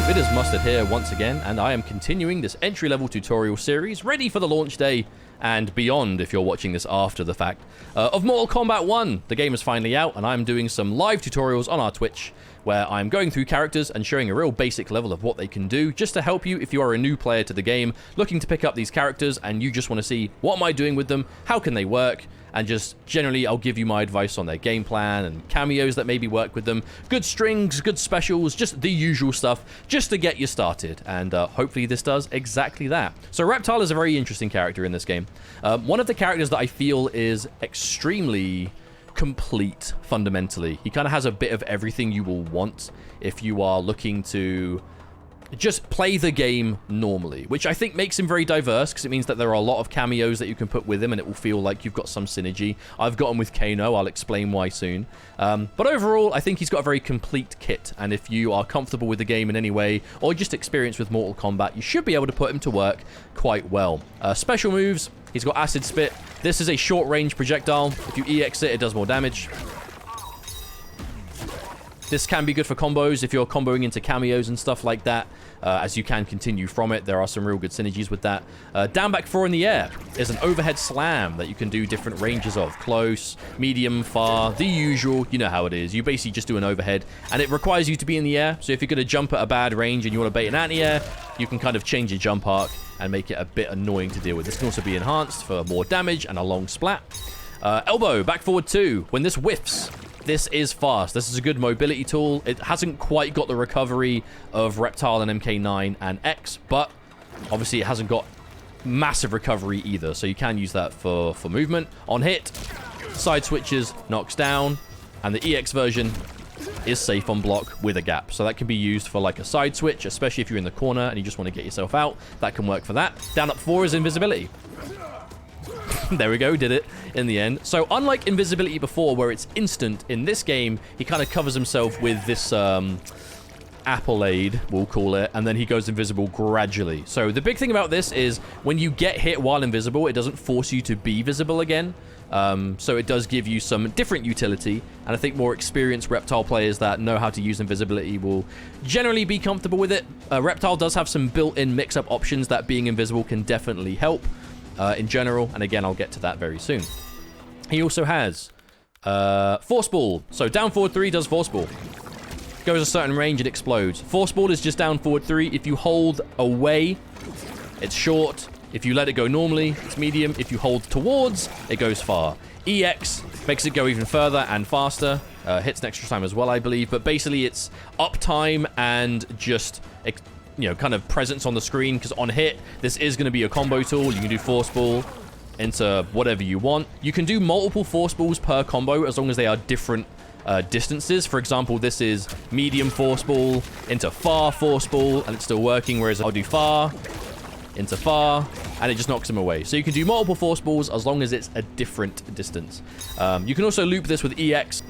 YouTube, it is Mustard here once again, and I am continuing this entry-level tutorial series, ready for the launch day and beyond if you're watching this after the fact, of Mortal Kombat 1. The game is finally out, and I'm doing some live tutorials on our Twitch, where I'm going through characters and showing a real basic level of what they can do, just to help you if you are a new player to the game, looking to pick up these characters, and you just want to see what am I doing with them, how can they work, and just generally I'll give you my advice on their game plan and cameos that maybe work with them, good strings, good specials, just the usual stuff, just to get you started, and hopefully this does exactly that. So Reptile is a very interesting character in this game. One of the characters that I feel is extremely complete fundamentally. He kind of has a bit of everything you will want if you are looking to just play the game normally, which I think makes him very diverse, because it means that there are a lot of cameos that you can put with him and it will feel like you've got some synergy. I've got him with Kano, I'll explain why soon. But overall, I think he's got a very complete kit, and if you are comfortable with the game in any way, or just experienced with Mortal Kombat, you should be able to put him to work quite well. Special moves, he's got Acid Spit. This is a short-range projectile. If you EX it, it does more damage. This can be good for combos if you're comboing into cameos and stuff like that, as you can continue from it. There are some real good synergies with that. Down back 4 in the air is an overhead slam that you can do different ranges of. Close, medium, far, the usual. You know how it is. You basically just do an overhead, and it requires you to be in the air. So if you're going to jump at a bad range and you want to bait an anti-air, you can kind of change your jump arc and make it a bit annoying to deal with. This can also be enhanced for more damage and a long splat. Elbow, back forward 2. When this whiffs, this is fast. This is a good mobility tool. It hasn't quite got the recovery of Reptile and MK9 and X, but obviously it hasn't got massive recovery either, so you can use that for movement. On hit, side switches, knocks down, and the EX version is safe on block with a gap. So that can be used for like a side switch, especially if you're in the corner and you just want to get yourself out. That can work for that. Down up 4 is invisibility. There we go, did it in the end. So unlike invisibility before, where it's instant, in this game, he kind of covers himself with this Appleade, we'll call it, and then he goes invisible gradually. So the big thing about this is when you get hit while invisible, it doesn't force you to be visible again. So it does give you some different utility, and I think more experienced Reptile players that know how to use invisibility will generally be comfortable with it. Reptile does have some built-in mix-up options that being invisible can definitely help. In general, and again, I'll get to that very soon. He also has Force Ball. So down forward 3 does Force Ball. Goes a certain range, it explodes. Force Ball is just down forward 3. If you hold away, it's short. If you let it go normally, it's medium. If you hold towards, it goes far. EX makes it go even further and faster. Hits an extra time as well, I believe. But basically, it's uptime and just kind of presence on the screen, because on hit, this is going to be a combo tool. You can do Force Ball into whatever you want. You can do multiple Force Balls per combo as long as they are different distances. For example, this is medium Force Ball into far Force Ball, and it's still working, whereas I'll do far into far, and it just knocks them away. So you can do multiple Force Balls as long as it's a different distance. You can also loop this with EX.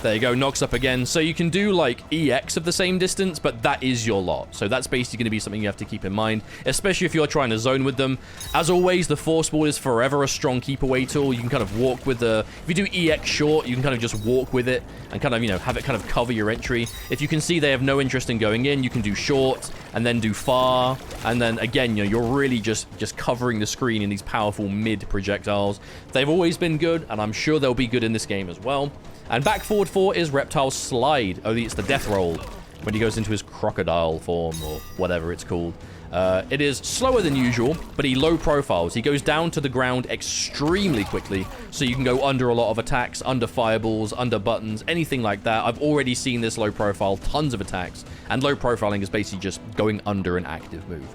There you go, knocks up again. So you can do like EX of the same distance, but that is your lot. So that's basically going to be something you have to keep in mind, especially if you're trying to zone with them. As always, the Force Ball is forever a strong keep away tool. You can kind of walk with the... If you do EX short, you can kind of just walk with it and kind of, have it kind of cover your entry. If you can see they have no interest in going in, you can do short and then do far. And then again, you're really just covering the screen in these powerful mid projectiles. They've always been good, and I'm sure they'll be good in this game as well. And back forward 4 is Reptile's Slide. Only it's the death roll when he goes into his crocodile form, or whatever it's called. It is slower than usual, but he low profiles. He goes down to the ground extremely quickly, so you can go under a lot of attacks, under fireballs, under buttons, anything like that. I've already seen this low profile, tons of attacks, and low profiling is basically just going under an active move.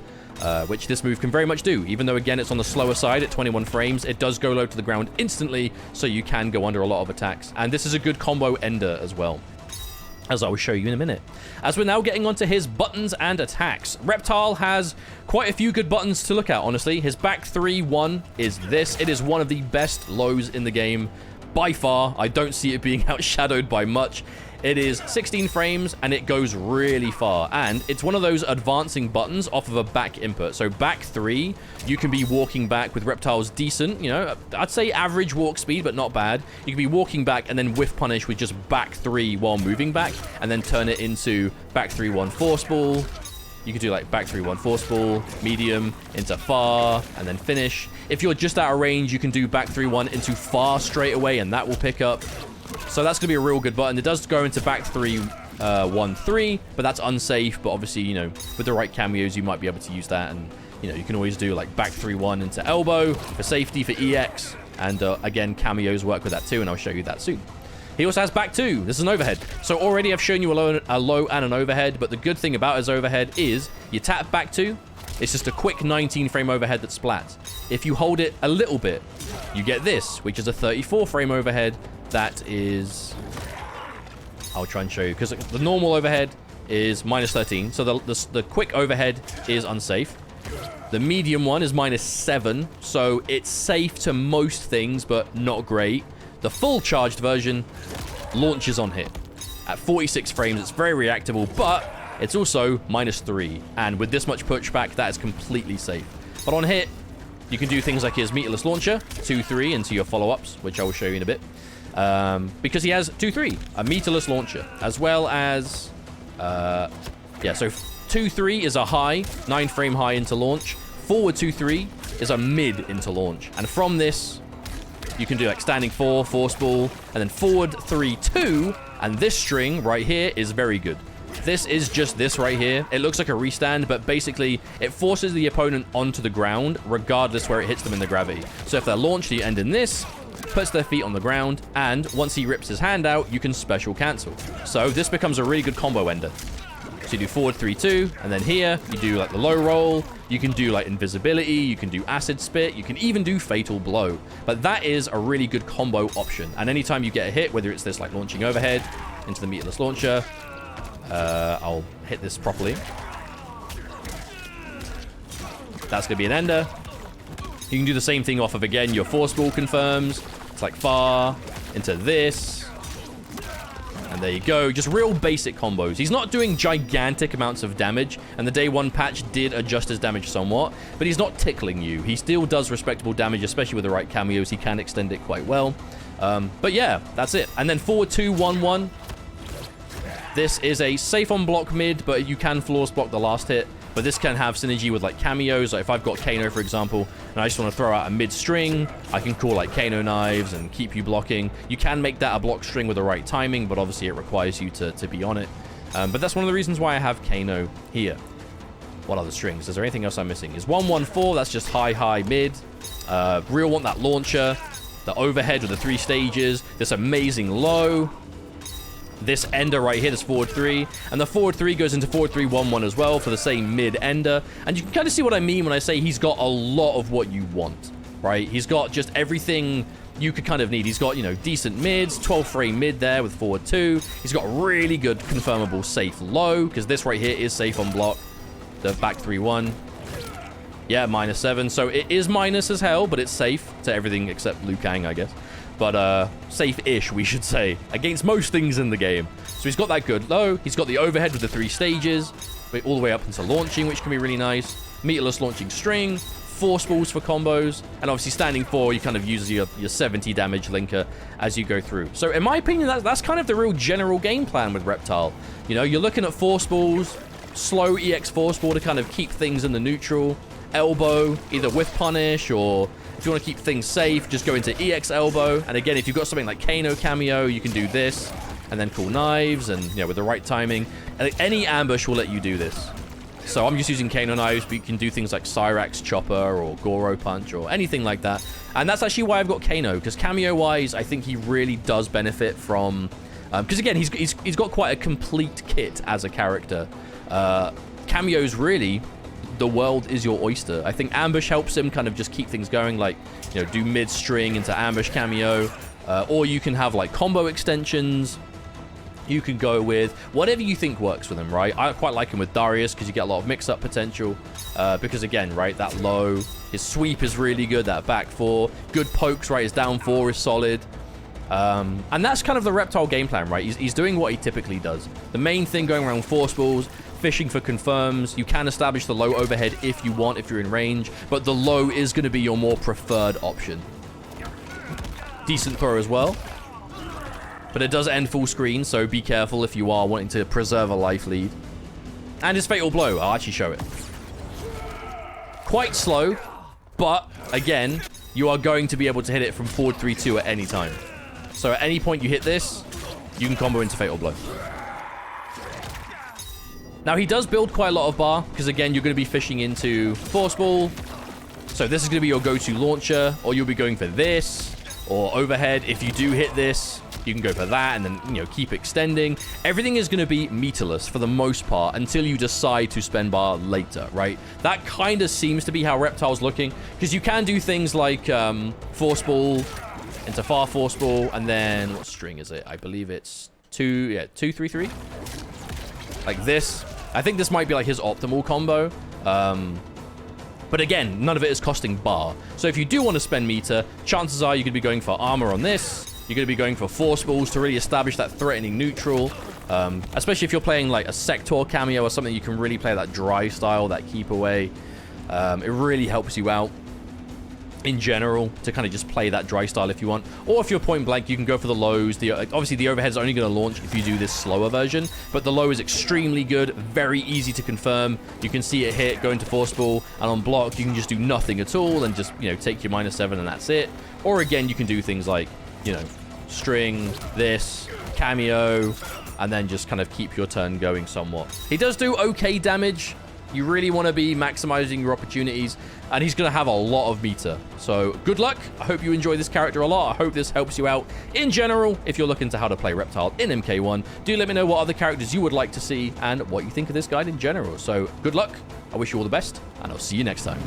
Which this move can very much do. Even though, again, it's on the slower side at 21 frames, it does go low to the ground instantly, so you can go under a lot of attacks. And this is a good combo ender as well, as I will show you in a minute. As we're now getting onto his buttons and attacks, Reptile has quite a few good buttons to look at, honestly. His back 3-1 is this. It is one of the best lows in the game by far. I don't see it being outshadowed by much. It is 16 frames, and it goes really far. And it's one of those advancing buttons off of a back input. So back 3, you can be walking back with Reptile's decent, you know, I'd say average walk speed, but not bad. You can be walking back and then whiff punish with just back 3 while moving back, and then turn it into back 3-1 force ball. You could do like back 3-1 force ball, medium, into far, and then finish. If you're just out of range, you can do back 3-1 into far straight away, and that will pick up. So that's going to be a real good button. It does go into back 3-1-3, but that's unsafe. But obviously, you know, with the right cameos, you might be able to use that. And, you know, you can always do like back 3-1 into elbow for safety, for EX. And again, cameos work with that too, and I'll show you that soon. He also has back 2. This is an overhead. So already I've shown you a low and an overhead, but the good thing about his overhead is you tap back 2. It's just a quick 19 frame overhead that splats. If you hold it a little bit, you get this, which is a 34 frame overhead. That is, I'll try and show you, because the normal overhead is minus 13. So the quick overhead is unsafe. The medium one is minus 7. So it's safe to most things, but not great. The full charged version launches on hit. At 46 frames, it's very reactable, but it's also minus 3. And with this much pushback, that is completely safe. But on hit, you can do things like his meterless launcher, 2-3 into your follow-ups, which I will show you in a bit. Because he has 2-3, a meterless launcher, as well as, yeah, so 2-3 is a high, 9 frame high into launch. Forward 2-3 is a mid into launch. And from this, you can do like standing 4, force ball, and then forward 3-2, and this string right here is very good. This is just this right here. It looks like a restand, but basically it forces the opponent onto the ground regardless where it hits them in the gravity. So if they're launched, you end in this, puts their feet on the ground, and once he rips his hand out, you can special cancel. So this becomes a really good combo ender. So you do forward 3-2, and then here, you do like the low roll, you can do like invisibility, you can do acid spit, you can even do fatal blow. But that is a really good combo option. And anytime you get a hit, whether it's this like launching overhead into the meterless launcher, I'll hit this properly. That's going to be an ender. You can do the same thing off of, again, your force ball confirms. It's like far into this. And there you go. Just real basic combos. He's not doing gigantic amounts of damage. And the day 1 patch did adjust his damage somewhat. But he's not tickling you. He still does respectable damage, especially with the right cameos. He can extend it quite well. But yeah, that's it. And then forward 2-1-1. This is a safe on block mid, but you can flawless block the last hit. But this can have synergy with like cameos. Like if I've got Kano, for example, and I just want to throw out a mid string, I can call like Kano knives and keep you blocking. You can make that a block string with the right timing, but obviously it requires you to be on it. But that's one of the reasons why I have Kano here. What other strings? Is there anything else I'm missing? Is 1-1-4, that's just high, high, mid. Real want that launcher, the overhead with the 3 stages, this amazing low. This ender right here, this forward 3, and the forward 3 goes into forward 3-1-1 as well for the same mid ender. And you can kind of see what I mean when I say he's got a lot of what you want, right? He's got just everything you could kind of need. He's got, you know, decent mids, 12 frame mid there with forward 2. He's got really good confirmable safe low, because this right here is safe on block. The back 3-1. Yeah, minus 7. So it is minus as hell, but it's safe to everything except Liu Kang, I guess. But safe-ish, we should say, against most things in the game. So he's got that good low. He's got the overhead with the 3 stages, all the way up into launching, which can be really nice. Meterless launching string, force balls for combos, and obviously standing 4, you kind of use your 70 damage linker as you go through. So in my opinion, that's kind of the real general game plan with Reptile. You know, you're looking at force balls, slow EX force ball to kind of keep things in the neutral, elbow, either with punish, or if you want to keep things safe, just go into EX elbow. And again, if you've got something like Kano Cameo, you can do this, and then cool knives, and, you know, with the right timing. Any ambush will let you do this. So I'm just using Kano knives, but you can do things like Cyrax Chopper or Goro Punch or anything like that. And that's actually why I've got Kano, because cameo-wise, I think he really does benefit from... Because again, he's got quite a complete kit as a character. Cameos really... the world is your oyster. I think ambush helps him kind of just keep things going, like, you know, do mid string into ambush cameo, or you can have like combo extensions. You can go with whatever you think works with him, right? I quite like him with Darius because you get a lot of mix-up potential. Because again, right, that low, his sweep is really good. That back 4, good pokes, right? His down 4 is solid. And that's kind of the Reptile game plan, right? He's doing what he typically does. The main thing going around force balls, fishing for confirms. You can establish the low overhead if you want, if you're in range, but the low is going to be your more preferred option. Decent throw as well, but it does end full screen, so be careful if you are wanting to preserve a life lead. And his fatal blow, I'll actually show it. Quite slow, but again, you are going to be able to hit it from forward 3-2 at any time. So at any point you hit this, you can combo into fatal blow. Now, he does build quite a lot of bar, because again, you're going to be fishing into force ball. So this is going to be your go-to launcher, or you'll be going for this, or overhead. If you do hit this, you can go for that, and then, you know, keep extending. Everything is going to be meterless for the most part, until you decide to spend bar later, right? That kind of seems to be how Reptile's looking, because you can do things like force ball into far force ball, and then, what string is it? I believe it's 2-3-3. Like this. I think this might be like his optimal combo. But again, none of it is costing bar. So if you do want to spend meter, chances are you're going to be going for armor on this. You're going to be going for force balls to really establish that threatening neutral. Especially if you're playing like a sector cameo or something, you can really play that dry style, that keep away. It really helps you out in general to kind of just play that dry style if you want. Or if you're point blank, you can go for the lows. Obviously, the overhead is only going to launch if you do this slower version, but the low is extremely good, very easy to confirm. You can see it hit, go into force ball, and on block, you can just do nothing at all and just, you know, take your -7 and that's it. Or again, you can do things like, you know, string, this, cameo, and then just kind of keep your turn going somewhat. He does do okay damage. You really want to be maximizing your opportunities, and he's going to have a lot of meter. So good luck. I hope you enjoy this character a lot. I hope this helps you out in general if you're looking to how to play Reptile in MK1. Do let me know what other characters you would like to see and what you think of this guide in general. So good luck. I wish you all the best, and I'll see you next time.